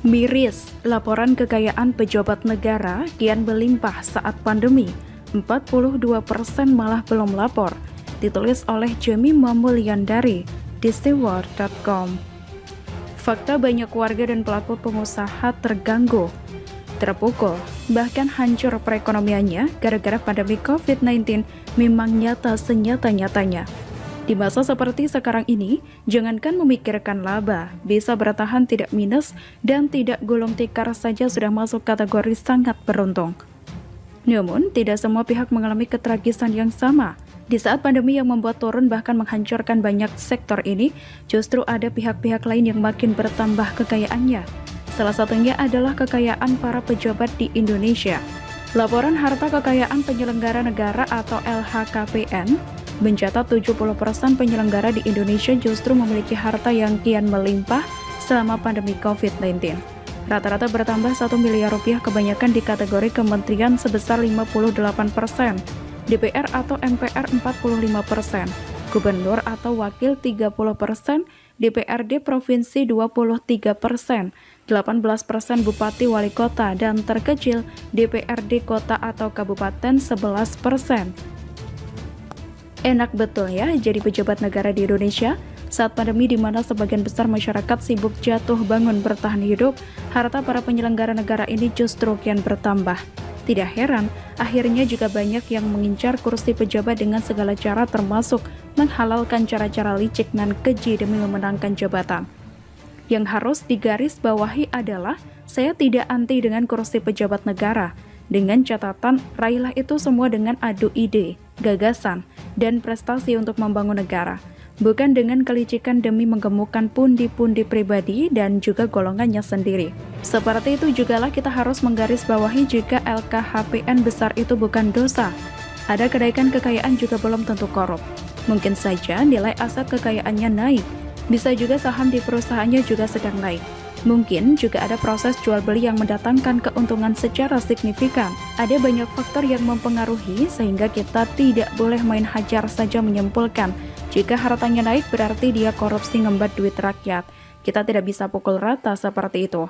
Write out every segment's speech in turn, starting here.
Miris, laporan kekayaan pejabat negara kian melimpah saat pandemi. 42% malah belum lapor. Ditulis oleh Jemi Mamulyandari di steward.com. Fakta banyak warga dan pelaku pengusaha terganggu, terpukul, bahkan hancur perekonomiannya gara-gara pandemi COVID-19 memang nyata senyata-nyatanya. Di masa seperti sekarang ini, jangankan memikirkan laba, bisa bertahan tidak minus dan tidak gulung tikar saja sudah masuk kategori sangat beruntung. Namun, tidak semua pihak mengalami ketragisan yang sama. Di saat pandemi yang membuat turun bahkan menghancurkan banyak sektor ini, justru ada pihak-pihak lain yang makin bertambah kekayaannya. Salah satunya adalah kekayaan para pejabat di Indonesia. Laporan Harta Kekayaan Penyelenggara Negara atau LHKPN mencatat 70% penyelenggara di Indonesia justru memiliki harta yang kian melimpah selama pandemi COVID-19. Rata-rata bertambah 1 miliar rupiah, kebanyakan di kategori kementerian sebesar 58%, DPR atau MPR 45%, gubernur atau wakil 30%, DPRD provinsi 23%, 18% bupati wali kota, dan terkecil DPRD kota atau kabupaten 11%. Enak betul ya jadi pejabat negara di Indonesia saat pandemi di mana sebagian besar masyarakat sibuk jatuh bangun bertahan hidup, harta para penyelenggara negara ini justru kian bertambah. Tidak heran, akhirnya juga banyak yang mengincar kursi pejabat dengan segala cara termasuk menghalalkan cara-cara licik dan keji demi memenangkan jabatan. Yang harus digarisbawahi adalah saya tidak anti dengan kursi pejabat negara. Dengan catatan, raihlah itu semua dengan adu ide, gagasan, dan prestasi untuk membangun negara. Bukan dengan kelicikan demi menggemukkan pundi-pundi pribadi dan juga golongannya sendiri. Seperti itu jugalah kita harus menggarisbawahi jika LKHPN besar itu bukan dosa. Ada kenaikan kekayaan juga belum tentu korup. Mungkin saja nilai aset kekayaannya naik. Bisa juga saham di perusahaannya juga sedang naik. Mungkin juga ada proses jual beli yang mendatangkan keuntungan secara signifikan. Ada banyak faktor yang mempengaruhi sehingga kita tidak boleh main hajar saja menyimpulkan jika hartanya naik berarti dia korupsi ngembat duit rakyat. Kita tidak bisa pukul rata seperti itu.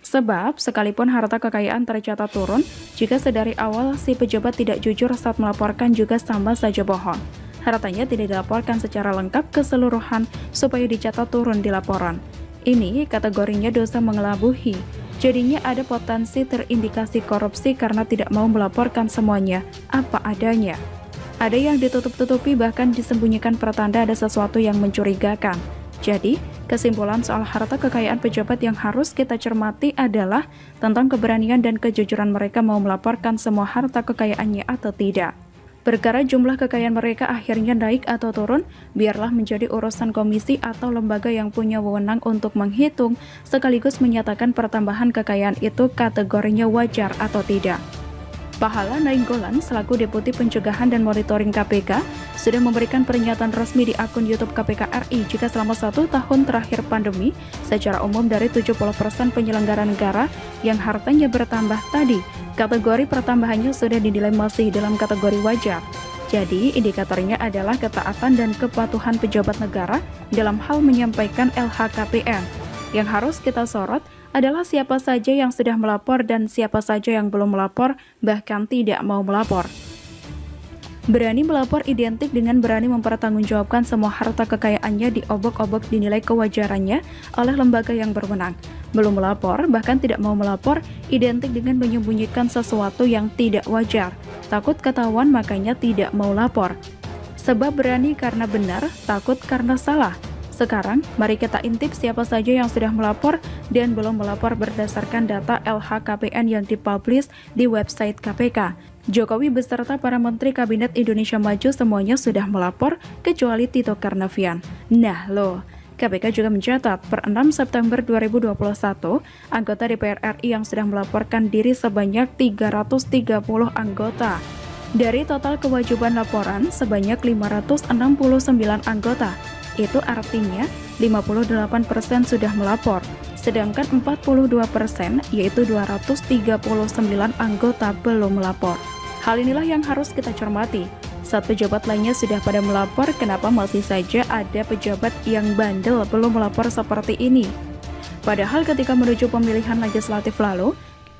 Sebab sekalipun harta kekayaan tercatat turun, jika sedari awal si pejabat tidak jujur saat melaporkan juga sama saja bohong. Hartanya tidak dilaporkan secara lengkap keseluruhan supaya dicatat turun di laporan. Ini kategorinya dosa mengelabuhi. Jadinya ada potensi terindikasi korupsi karena tidak mau melaporkan semuanya apa adanya. Ada yang ditutup-tutupi bahkan disembunyikan pertanda ada sesuatu yang mencurigakan. Jadi, kesimpulan soal harta kekayaan pejabat yang harus kita cermati adalah tentang keberanian dan kejujuran mereka mau melaporkan semua harta kekayaannya atau tidak. Perkara jumlah kekayaan mereka akhirnya naik atau turun, biarlah menjadi urusan komisi atau lembaga yang punya wewenang untuk menghitung, sekaligus menyatakan pertambahan kekayaan itu kategorinya wajar atau tidak. Pahala Nainggolan selaku Deputi Pencegahan dan Monitoring KPK sudah memberikan pernyataan resmi di akun YouTube KPK RI jika selama 1 tahun terakhir pandemi, secara umum dari 70% penyelenggara negara yang hartanya bertambah tadi, kategori pertambahannya sudah dinilai masih dalam kategori wajar. Jadi, indikatornya adalah ketaatan dan kepatuhan pejabat negara dalam hal menyampaikan LHKPN. Yang harus kita sorot adalah siapa saja yang sudah melapor dan siapa saja yang belum melapor, bahkan tidak mau melapor. Berani melapor identik dengan berani mempertanggungjawabkan semua harta kekayaannya diobok-obok dinilai kewajarannya oleh lembaga yang berwenang. Belum melapor, bahkan tidak mau melapor, identik dengan menyembunyikan sesuatu yang tidak wajar. Takut ketahuan makanya tidak mau lapor. Sebab berani karena benar, takut karena salah. Sekarang, mari kita intip siapa saja yang sudah melapor dan belum melapor berdasarkan data LHKPN yang dipublish di website KPK. Jokowi beserta para Menteri Kabinet Indonesia Maju semuanya sudah melapor, kecuali Tito Karnavian. Nah loh, KPK juga mencatat per 6 September 2021, anggota DPR RI yang sudah melaporkan diri sebanyak 330 anggota. Dari total kewajiban laporan sebanyak 569 anggota. Itu artinya 58% sudah melapor, sedangkan 42% yaitu 239 anggota belum melapor. Hal inilah yang harus kita cermati. Saat pejabat lainnya sudah pada melapor, kenapa masih saja ada pejabat yang bandel belum melapor seperti ini? Padahal ketika menuju pemilihan legislatif lalu,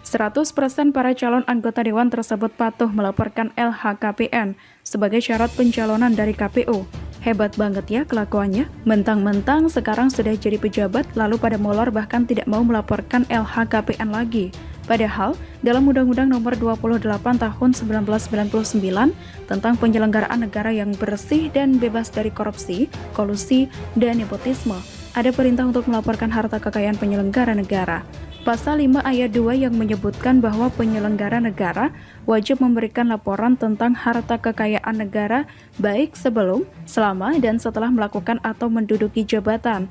100% para calon anggota dewan tersebut patuh melaporkan LHKPN sebagai syarat pencalonan dari KPU. Hebat banget ya kelakuannya. Mentang-mentang sekarang sudah jadi pejabat, lalu pada molor bahkan tidak mau melaporkan LHKPN lagi. Padahal, dalam Undang-Undang Nomor 28 Tahun 1999 tentang penyelenggaraan negara yang bersih dan bebas dari korupsi, kolusi, dan nepotisme, ada perintah untuk melaporkan harta kekayaan penyelenggara negara. Pasal 5 ayat 2 yang menyebutkan bahwa penyelenggara negara wajib memberikan laporan tentang harta kekayaan negara baik sebelum, selama, dan setelah melakukan atau menduduki jabatan.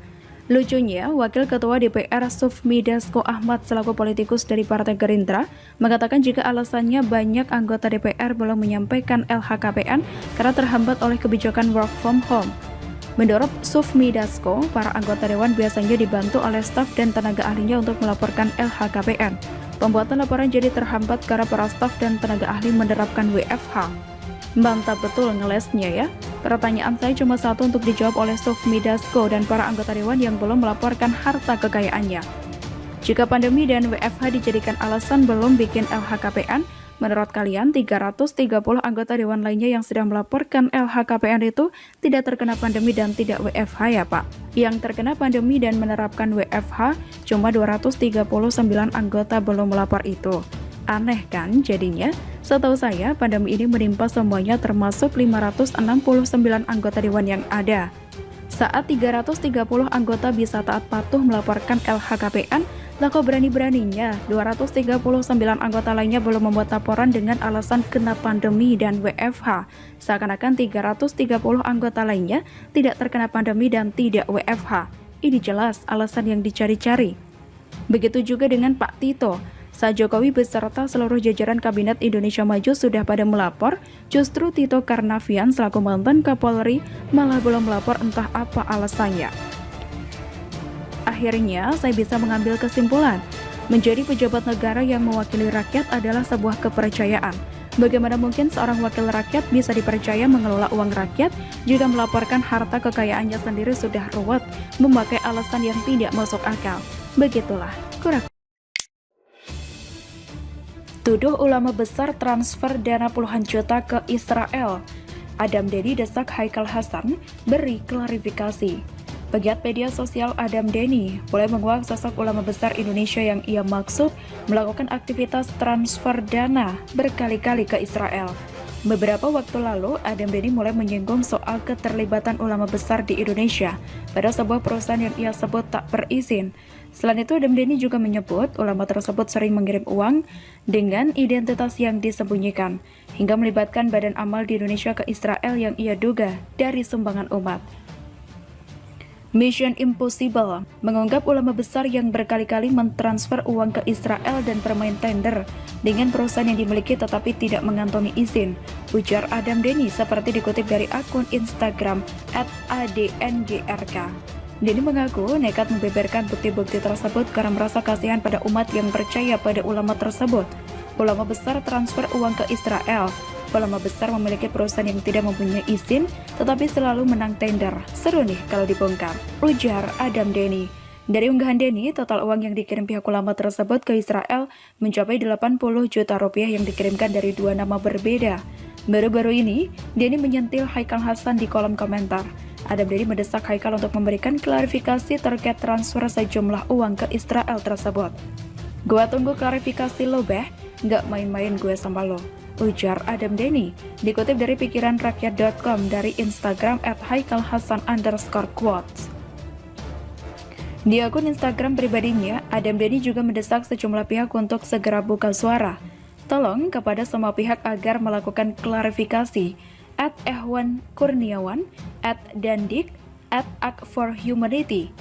Lucunya, Wakil Ketua DPR Sufmi Dasko Ahmad selaku politikus dari Partai Gerindra mengatakan jika alasannya banyak anggota DPR belum menyampaikan LHKPN karena terhambat oleh kebijakan work from home. Menurut Sufmi Dasko, para anggota dewan biasanya dibantu oleh staf dan tenaga ahlinya untuk melaporkan LHKPN. Pembuatan laporan jadi terhambat karena para staf dan tenaga ahli menerapkan WFH. Mantap betul ngelesnya ya. Pertanyaan saya cuma satu untuk dijawab oleh Sufmi Dasko dan para anggota dewan yang belum melaporkan harta kekayaannya. Jika pandemi dan WFH dijadikan alasan belum bikin LHKPN, menurut kalian 330 anggota dewan lainnya yang sedang melaporkan LHKPN itu tidak terkena pandemi dan tidak WFH ya Pak? Yang terkena pandemi dan menerapkan WFH cuma 239 anggota belum melapor itu. Aneh kan jadinya? Setahu saya, pandemi ini menimpa semuanya termasuk 569 anggota dewan yang ada. Saat 330 anggota bisa taat patuh melaporkan LHKPN, lah kok berani-beraninya 239 anggota lainnya belum membuat laporan dengan alasan kena pandemi dan WFH. Seakan-akan 330 anggota lainnya tidak terkena pandemi dan tidak WFH. Ini jelas alasan yang dicari-cari. Begitu juga dengan Pak Tito. Saat Jokowi beserta seluruh jajaran Kabinet Indonesia Maju sudah pada melapor, justru Tito Karnavian selaku mantan Kapolri malah belum melapor, entah apa alasannya. Akhirnya, saya bisa mengambil kesimpulan, menjadi pejabat negara yang mewakili rakyat adalah sebuah kepercayaan. Bagaimana mungkin seorang wakil rakyat bisa dipercaya mengelola uang rakyat jika melaporkan harta kekayaannya sendiri sudah ruwet, memakai alasan yang tidak masuk akal. Begitulah, kurang. Tuduh ulama besar transfer dana puluhan juta ke Israel. Adam Denny desak Haikal Hasan beri klarifikasi. Pegiat media sosial Adam Denny mulai menguak sosok ulama besar Indonesia yang ia maksud melakukan aktivitas transfer dana berkali-kali ke Israel. Beberapa waktu lalu, Adam Denny mulai menyinggung soal keterlibatan ulama besar di Indonesia pada sebuah perusahaan yang ia sebut tak berizin. Selain itu, Adam Denny juga menyebut ulama tersebut sering mengirim uang dengan identitas yang disembunyikan, hingga melibatkan badan amal di Indonesia ke Israel yang ia duga dari sumbangan umat. Mission Impossible mengungkap ulama besar yang berkali-kali mentransfer uang ke Israel dan bermain tender dengan perusahaan yang dimiliki tetapi tidak mengantongi izin, ujar Adam Denny seperti dikutip dari akun Instagram @adngrk. Denny mengaku nekat membeberkan bukti-bukti tersebut karena merasa kasihan pada umat yang percaya pada ulama tersebut. Ulama besar transfer uang ke Israel. Ulama besar memiliki perusahaan yang tidak mempunyai izin, tetapi selalu menang tender. Seru nih kalau dibongkar, ujar Adam Denny. Dari unggahan Denny, total uang yang dikirim pihak ulama tersebut ke Israel mencapai 80 juta rupiah yang dikirimkan dari dua nama berbeda. Baru-baru ini, Denny menyentil Haikal Hasan di kolom komentar. Adam Denny mendesak Haikal untuk memberikan klarifikasi terkait transfer sejumlah uang ke Israel tersebut. Gua tunggu klarifikasi lo, Beh. Nggak main-main gue sama lo, ujar Adam Denny. Dikutip dari pikiranrakyat.com dari Instagram @haikalhasan_quotes. Di akun Instagram pribadinya, Adam Denny juga mendesak sejumlah pihak untuk segera buka suara. Tolong kepada semua pihak agar melakukan klarifikasi. @Ehwan Kurniawan, @Dandik, @Act4Humanity,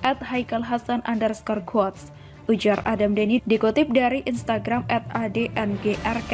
@haikalhasan_quotes, ujar Adam Denny dikutip dari Instagram @adngrk.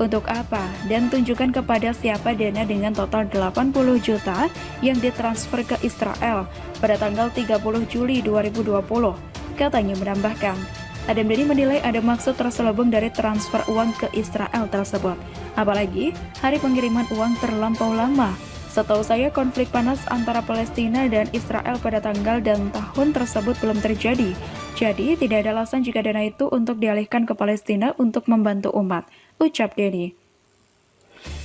Untuk apa? Dan tunjukkan kepada siapa dana dengan total 80 juta yang ditransfer ke Israel pada tanggal 30 Juli 2020, katanya menambahkan. Adam Denny menilai ada maksud terselubung dari transfer uang ke Israel tersebut. Apalagi, hari pengiriman uang terlampau lama. Setahu saya konflik panas antara Palestina dan Israel pada tanggal dan tahun tersebut belum terjadi. Jadi, tidak ada alasan jika dana itu untuk dialihkan ke Palestina untuk membantu umat, ucap Denny.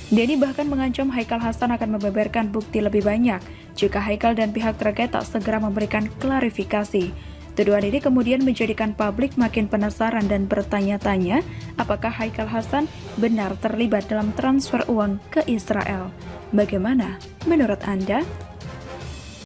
Denny bahkan mengancam Haikal Hasan akan membeberkan bukti lebih banyak jika Haikal dan pihak terkait tak segera memberikan klarifikasi. Tuduhan ini kemudian menjadikan publik makin penasaran dan bertanya-tanya apakah Haikal Hasan benar terlibat dalam transfer uang ke Israel. Bagaimana menurut Anda?